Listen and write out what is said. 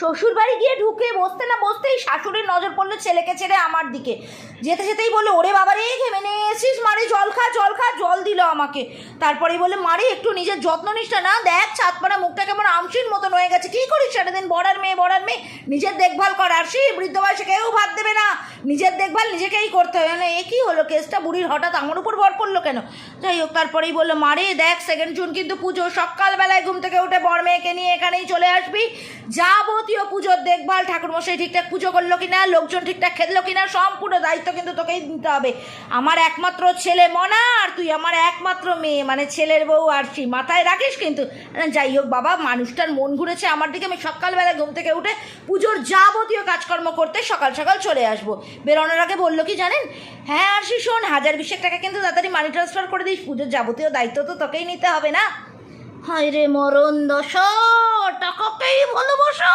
শ্বশুর বাড়ি গিয়ে ঢুকে বসতে না বসতেই শাশুড়ির নজর পড়লো ছেলেকে ছেড়ে আমার দিকে। যেতে যেতেই বললো, ওরে বাবা রে ঘেমে নিয়েছিস মারে, জল খা জল খা। জল দিল আমাকে। তারপরেই বলে, মারে একটু নিজের যত্ন নিস না। দেখ ছাতপাড়া মুখটা কেমন আমসির মতন হয়ে গেছে, কী করিস সারাদিন? বড়ার মেয়ে নিজের দেখভাল কর। আর সেই বৃদ্ধ বয়সে কেউ ভাত দেবে না, নিজের দেখভাল নিজেকেই করতে হবে। মানে এ কী হলো, কেসটা বুড়ির হঠাৎ আমার উপর ভর করলো কেন? যাই হোক, তারপরেই বললো, মারে দেখ 2 জুন কিন্তু পুজো, সকালবেলায় ঘুম থেকে উঠে বর মেয়েকে নিয়ে এখানেই চলে আসবি। যাবতীয় পুজোর দেখভাল, ঠাকুরমশাই ঠিকঠাক পুজো করলো কিনা, লোকজন ঠিকঠাক খেললো কিনা, সম্পূর্ণ দায়িত্ব কিন্তু তোকেই নিতে হবে। আমার একমাত্র ছেলে মনা, আর তুই আমার একমাত্র মেয়ে, মানে ছেলের বউ আরশি, মাথায় রাখিস কিন্তু। যাই হোক বাবা, মানুষটার মন ঘুরেছে আমার দিকে। আমি সকালবেলা ঘুম থেকে উঠে পুজোর যাবতীয় কাজকর্ম করতে সকাল সকাল চলে আসবো। বেরোনোর আগে বললো কি জানেন, হ্যাঁ আরশি শোন, 1000-20 টাকা কিন্তু তাড়াতাড়ি মানি ট্রান্সফার করে দিস, পুজোর যাবতীয় দায়িত্ব তো তোকেই নিতে হবে না। হায় রে মরণ দশা, টাকাকেই ভালোবাসা।